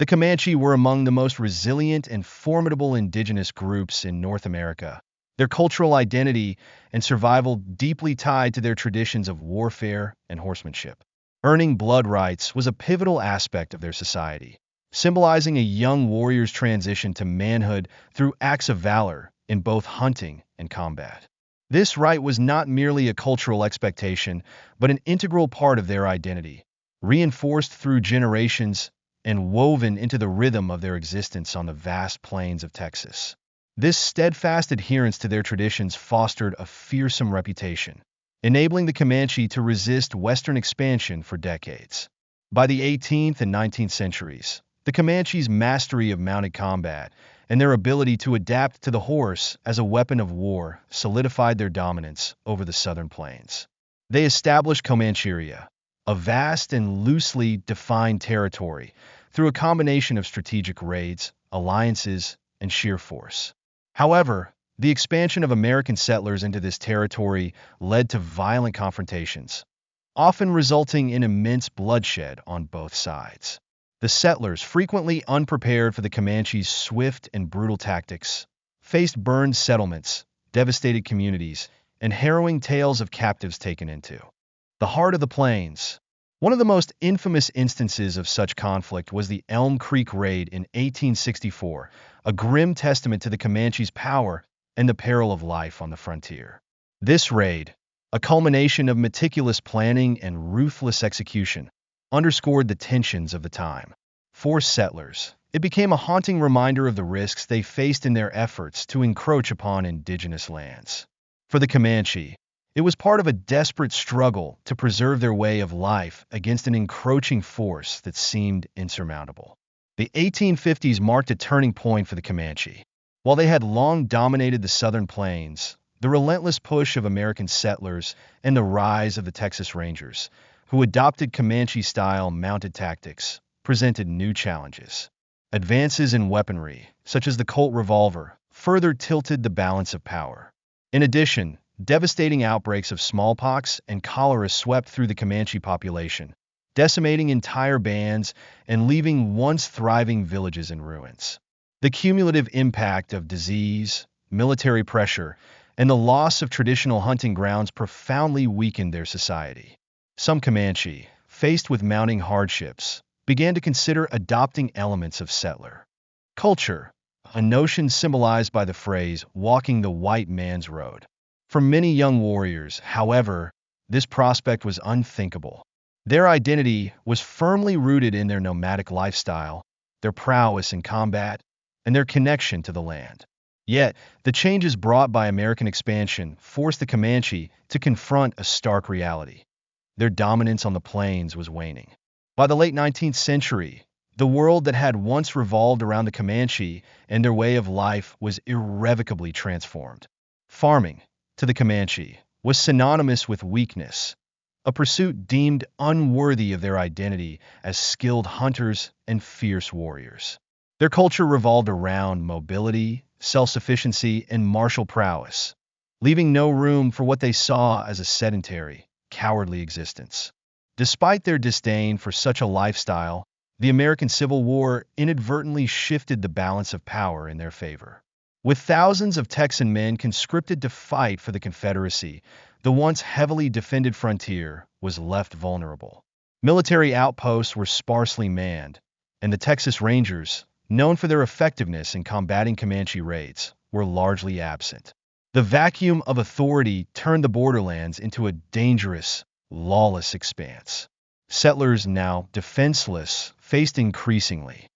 The Comanche were among the most resilient and formidable indigenous groups in North America. Their cultural identity and survival deeply tied to their traditions of warfare and horsemanship. Earning blood rights was a pivotal aspect of their society, symbolizing a young warrior's transition to manhood through acts of valor in both hunting and combat. This right was not merely a cultural expectation, but an integral part of their identity, reinforced through generations and woven into the rhythm of their existence on the vast plains of Texas. This steadfast adherence to their traditions fostered a fearsome reputation, enabling the Comanche to resist Western expansion for decades. By the 18th and 19th centuries, the Comanche's mastery of mounted combat and their ability to adapt to the horse as a weapon of war solidified their dominance over the southern plains. They established Comancheria, a vast and loosely defined territory, through a combination of strategic raids, alliances, and sheer force. However, the expansion of American settlers into this territory led to violent confrontations, often resulting in immense bloodshed on both sides. The settlers, frequently unprepared for the Comanche's swift and brutal tactics, faced burned settlements, devastated communities, and harrowing tales of captives taken into the heart of the plains. One of the most infamous instances of such conflict was the Elm Creek Raid in 1864, a grim testament to the Comanche's power and the peril of life on the frontier. This raid, a culmination of meticulous planning and ruthless execution, underscored the tensions of the time. For settlers, it became a haunting reminder of the risks they faced in their efforts to encroach upon indigenous lands. For the Comanche, it was part of a desperate struggle to preserve their way of life against an encroaching force that seemed insurmountable. The 1850s marked a turning point for the Comanche. While they had long dominated the southern plains, the relentless push of American settlers and the rise of the Texas Rangers, who adopted Comanche-style mounted tactics, presented new challenges. Advances in weaponry, such as the Colt revolver, further tilted the balance of power. In addition, devastating outbreaks of smallpox and cholera swept through the Comanche population, decimating entire bands and leaving once thriving villages in ruins. The cumulative impact of disease, military pressure, and the loss of traditional hunting grounds profoundly weakened their society. Some Comanche, faced with mounting hardships, began to consider adopting elements of settler culture, a notion symbolized by the phrase, "walking the white man's road." For many young warriors, however, this prospect was unthinkable. Their identity was firmly rooted in their nomadic lifestyle, their prowess in combat, and their connection to the land. Yet, the changes brought by American expansion forced the Comanche to confront a stark reality. Their dominance on the plains was waning. By the late 19th century, the world that had once revolved around the Comanche and their way of life was irrevocably transformed. Farming, to the Comanche, was synonymous with weakness, a pursuit deemed unworthy of their identity as skilled hunters and fierce warriors. Their culture revolved around mobility, self-sufficiency, and martial prowess, leaving no room for what they saw as a sedentary, cowardly existence. Despite their disdain for such a lifestyle, the American Civil War inadvertently shifted the balance of power in their favor. With thousands of Texan men conscripted to fight for the Confederacy, the once heavily defended frontier was left vulnerable. Military outposts were sparsely manned, and the Texas Rangers, known for their effectiveness in combating Comanche raids, were largely absent. The vacuum of authority turned the borderlands into a dangerous, lawless expanse. Settlers, now defenseless, faced increasingly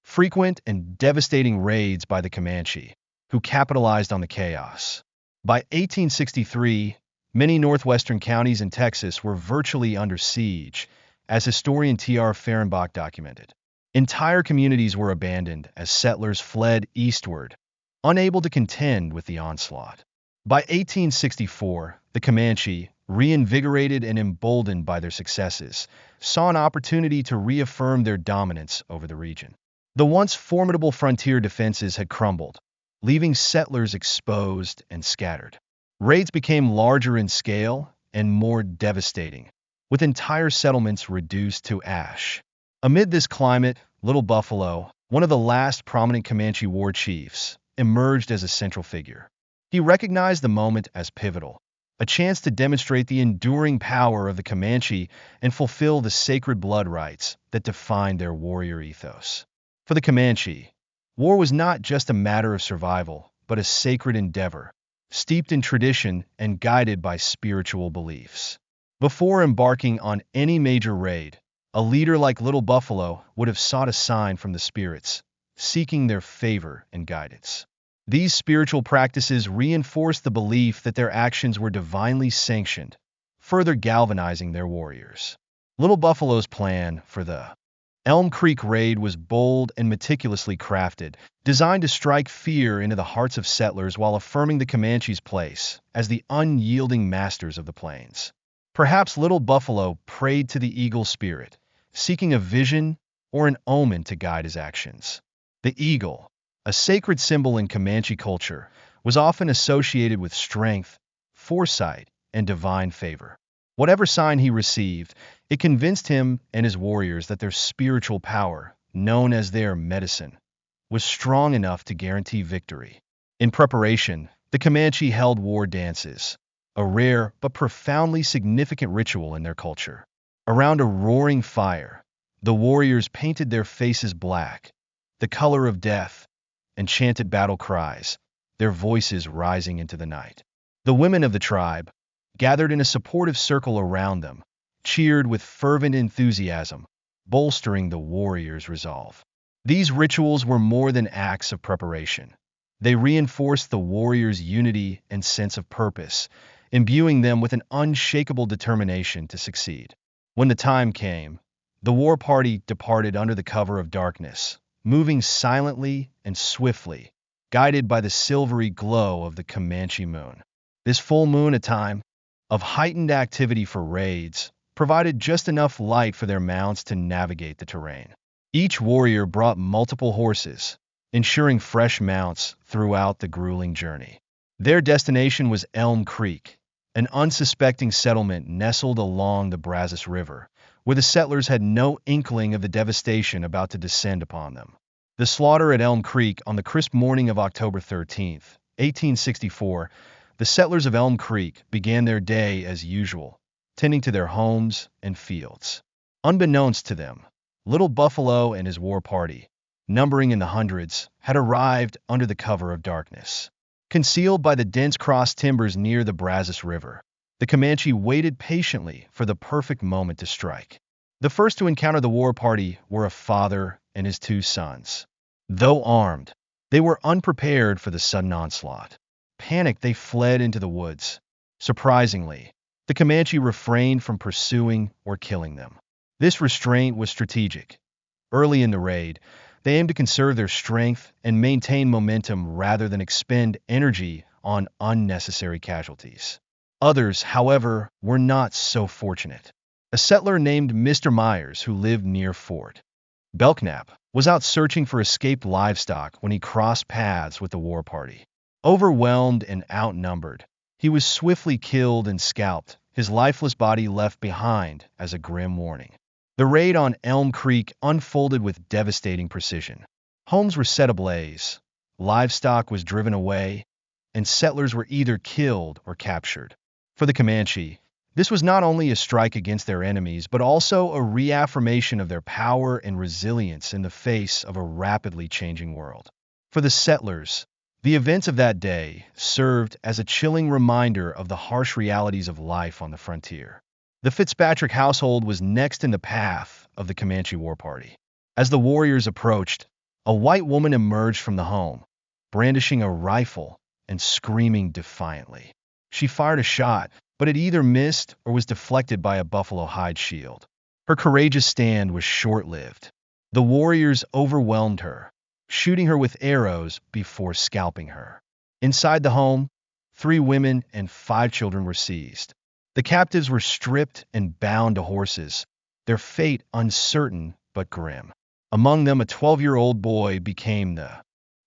frequent and devastating raids by the Comanche, who capitalized on the chaos. By 1863, many northwestern counties in Texas were virtually under siege, as historian T.R. Fehrenbach documented. Entire communities were abandoned as settlers fled eastward, unable to contend with the onslaught. By 1864, the Comanche, reinvigorated and emboldened by their successes, saw an opportunity to reaffirm their dominance over the region. The once formidable frontier defenses had crumbled, leaving settlers exposed and scattered. Raids became larger in scale and more devastating, with entire settlements reduced to ash. Amid this climate, Little Buffalo, one of the last prominent Comanche war chiefs, emerged as a central figure. He recognized the moment as pivotal, a chance to demonstrate the enduring power of the Comanche and fulfill the sacred blood rights that defined their warrior ethos. For the Comanche, war was not just a matter of survival, but a sacred endeavor, steeped in tradition and guided by spiritual beliefs. Before embarking on any major raid, a leader like Little Buffalo would have sought a sign from the spirits, seeking their favor and guidance. These spiritual practices reinforced the belief that their actions were divinely sanctioned, further galvanizing their warriors. Little Buffalo's plan for the Elm Creek raid was bold and meticulously crafted, designed to strike fear into the hearts of settlers while affirming the Comanches' place as the unyielding masters of the plains. Perhaps Little Buffalo prayed to the eagle spirit, seeking a vision or an omen to guide his actions. The eagle, a sacred symbol in Comanche culture, was often associated with strength, foresight, and divine favor. Whatever sign he received, it convinced him and his warriors that their spiritual power, known as their medicine, was strong enough to guarantee victory. In preparation, the Comanche held war dances, a rare but profoundly significant ritual in their culture. Around a roaring fire, the warriors painted their faces black, the color of death, and chanted battle cries, their voices rising into the night. The women of the tribe, gathered in a supportive circle around them, cheered with fervent enthusiasm, bolstering the warriors' resolve. These rituals were more than acts of preparation. They reinforced the warriors' unity and sense of purpose, imbuing them with an unshakable determination to succeed. When the time came, the war party departed under the cover of darkness, moving silently and swiftly, guided by the silvery glow of the Comanche moon. This full moon, a time of heightened activity for raids, provided just enough light for their mounts to navigate the terrain. Each warrior brought multiple horses, ensuring fresh mounts throughout the grueling journey. Their destination was Elm Creek, an unsuspecting settlement nestled along the Brazos River, where the settlers had no inkling of the devastation about to descend upon them. The slaughter at Elm Creek on the crisp morning of October 13th, 1864, the settlers of Elm Creek began their day as usual, tending to their homes and fields. Unbeknownst to them, Little Buffalo and his war party, numbering in the hundreds, had arrived under the cover of darkness. Concealed by the dense cross timbers near the Brazos River, the Comanche waited patiently for the perfect moment to strike. The first to encounter the war party were a father and his two sons. Though armed, they were unprepared for the sudden onslaught. Panicked, they fled into the woods. Surprisingly, the Comanche refrained from pursuing or killing them. This restraint was strategic. Early in the raid, they aimed to conserve their strength and maintain momentum rather than expend energy on unnecessary casualties. Others, however, were not so fortunate. A settler named Mr. Myers, who lived near Fort Belknap, was out searching for escaped livestock when he crossed paths with the war party. Overwhelmed and outnumbered, he was swiftly killed and scalped, his lifeless body left behind as a grim warning. The raid on Elm Creek unfolded with devastating precision. Homes were set ablaze, livestock was driven away, and settlers were either killed or captured. For the Comanche, this was not only a strike against their enemies, but also a reaffirmation of their power and resilience in the face of a rapidly changing world. For the settlers, the events of that day served as a chilling reminder of the harsh realities of life on the frontier. The Fitzpatrick household was next in the path of the Comanche war party. As the warriors approached, a white woman emerged from the home, brandishing a rifle and screaming defiantly. She fired a shot, but it either missed or was deflected by a buffalo hide shield. Her courageous stand was short-lived. The warriors overwhelmed her, shooting her with arrows before scalping her. Inside the home, 3 women and 5 children were seized. The captives were stripped and bound to horses, their fate uncertain but grim. Among them, a 12-year-old boy became the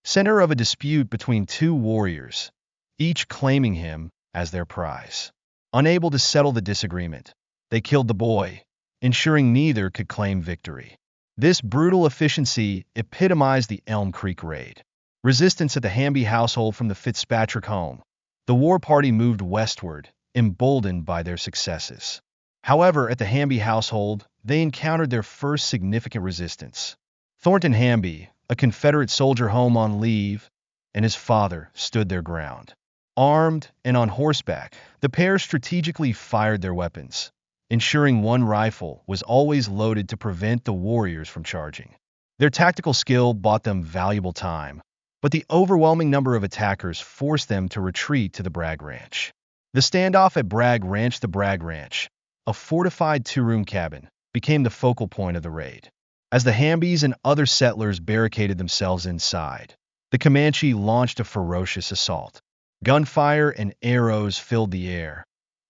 center of a dispute between 2 warriors, each claiming him as their prize. Unable to settle the disagreement, they killed the boy, ensuring neither could claim victory. This brutal efficiency epitomized the Elm Creek Raid. Resistance at the Hamby household from the Fitzpatrick home. The war party moved westward, emboldened by their successes. However, at the Hamby household, they encountered their first significant resistance. Thornton Hamby, a Confederate soldier home on leave, and his father stood their ground. Armed and on horseback, the pair strategically fired their weapons, ensuring one rifle was always loaded to prevent the warriors from charging. Their tactical skill bought them valuable time, but the overwhelming number of attackers forced them to retreat to the Bragg Ranch. The standoff at Bragg Ranch, the Bragg Ranch, a fortified two-room cabin, became the focal point of the raid. As the Hambys and other settlers barricaded themselves inside, the Comanche launched a ferocious assault. Gunfire and arrows filled the air,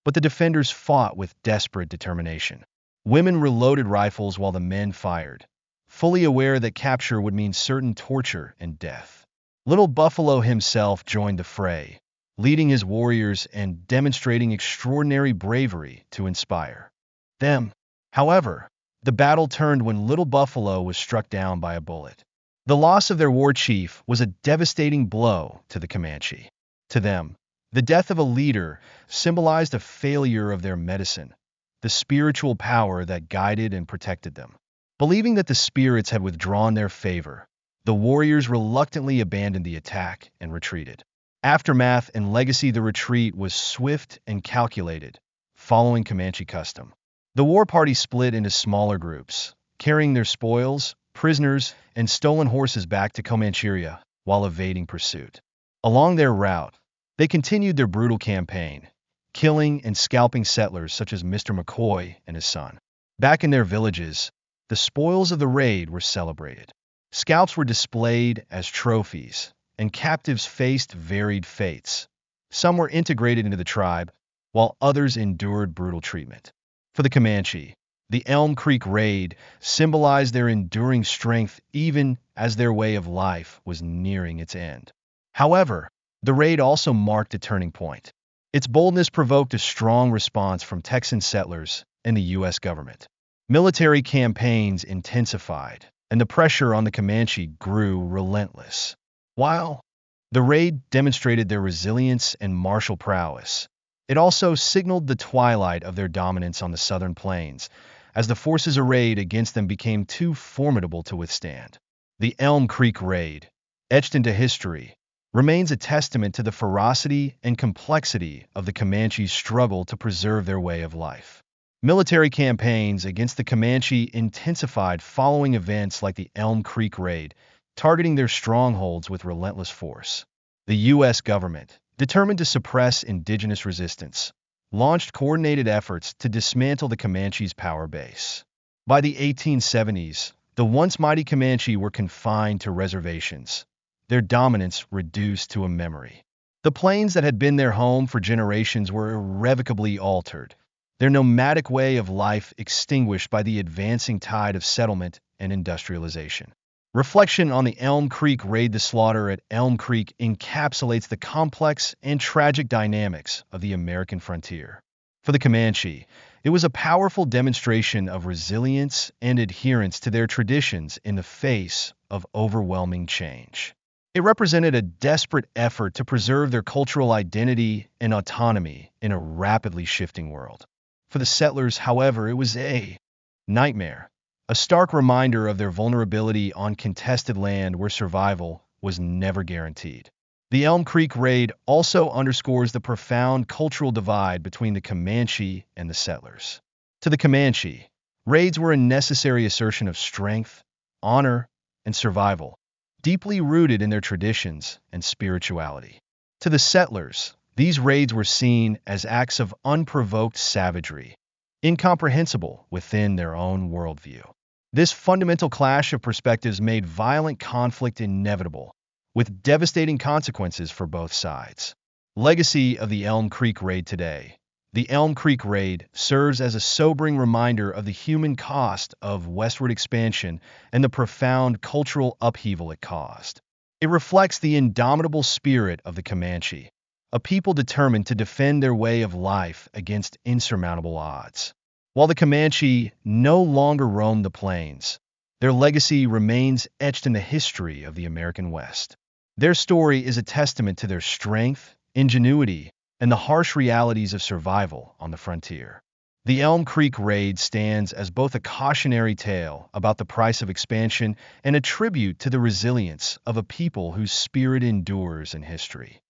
but the defenders fought with desperate determination. Women reloaded rifles while the men fired, fully aware that capture would mean certain torture and death. Little Buffalo himself joined the fray, leading his warriors and demonstrating extraordinary bravery to inspire them. However, the battle turned when Little Buffalo was struck down by a bullet. The loss of their war chief was a devastating blow to the Comanche. To them, the death of a leader symbolized a failure of their medicine, the spiritual power that guided and protected them. Believing that the spirits had withdrawn their favor, the warriors reluctantly abandoned the attack and retreated. Aftermath and legacy: the retreat was swift and calculated, following Comanche custom. The war party split into smaller groups, carrying their spoils, prisoners, and stolen horses back to Comancheria while evading pursuit. Along their route, they continued their brutal campaign, killing and scalping settlers such as Mr. McCoy and his son. Back in their villages, the spoils of the raid were celebrated. Scalps were displayed as trophies, and captives faced varied fates. Some were integrated into the tribe, while others endured brutal treatment. For the Comanche, the Elm Creek Raid symbolized their enduring strength even as their way of life was nearing its end. However, the raid also marked a turning point. Its boldness provoked a strong response from Texan settlers and the U.S. government. Military campaigns intensified, and the pressure on the Comanche grew relentless. While the raid demonstrated their resilience and martial prowess, it also signaled the twilight of their dominance on the southern plains, as the forces arrayed against them became too formidable to withstand. The Elm Creek Raid, etched into history, remains a testament to the ferocity and complexity of the Comanche's struggle to preserve their way of life. Military campaigns against the Comanche intensified following events like the Elm Creek Raid, targeting their strongholds with relentless force. The U.S. government, determined to suppress indigenous resistance, launched coordinated efforts to dismantle the Comanche's power base. By the 1870s, the once mighty Comanche were confined to reservations, their dominance reduced to a memory. The plains that had been their home for generations were irrevocably altered, their nomadic way of life extinguished by the advancing tide of settlement and industrialization. Reflection on the Elm Creek Raid: the slaughter at Elm Creek encapsulates the complex and tragic dynamics of the American frontier. For the Comanche, it was a powerful demonstration of resilience and adherence to their traditions in the face of overwhelming change. It represented a desperate effort to preserve their cultural identity and autonomy in a rapidly shifting world. For the settlers, however, it was a nightmare, a stark reminder of their vulnerability on contested land where survival was never guaranteed. The Elm Creek Raid also underscores the profound cultural divide between the Comanche and the settlers. To the Comanche, raids were a necessary assertion of strength, honor, and survival, deeply rooted in their traditions and spirituality. To the settlers, these raids were seen as acts of unprovoked savagery, incomprehensible within their own worldview. This fundamental clash of perspectives made violent conflict inevitable, with devastating consequences for both sides. Legacy of the Elm Creek Raid today. The Elm Creek Raid serves as a sobering reminder of the human cost of westward expansion and the profound cultural upheaval it caused. It reflects the indomitable spirit of the Comanche, a people determined to defend their way of life against insurmountable odds. While the Comanche no longer roamed the plains, Their legacy remains etched in the history of the American West. Their story is a testament to their strength, ingenuity, and the harsh realities of survival on the frontier. The Elm Creek raid stands as both a cautionary tale about the price of expansion and a tribute to the resilience of a people whose spirit endures in history.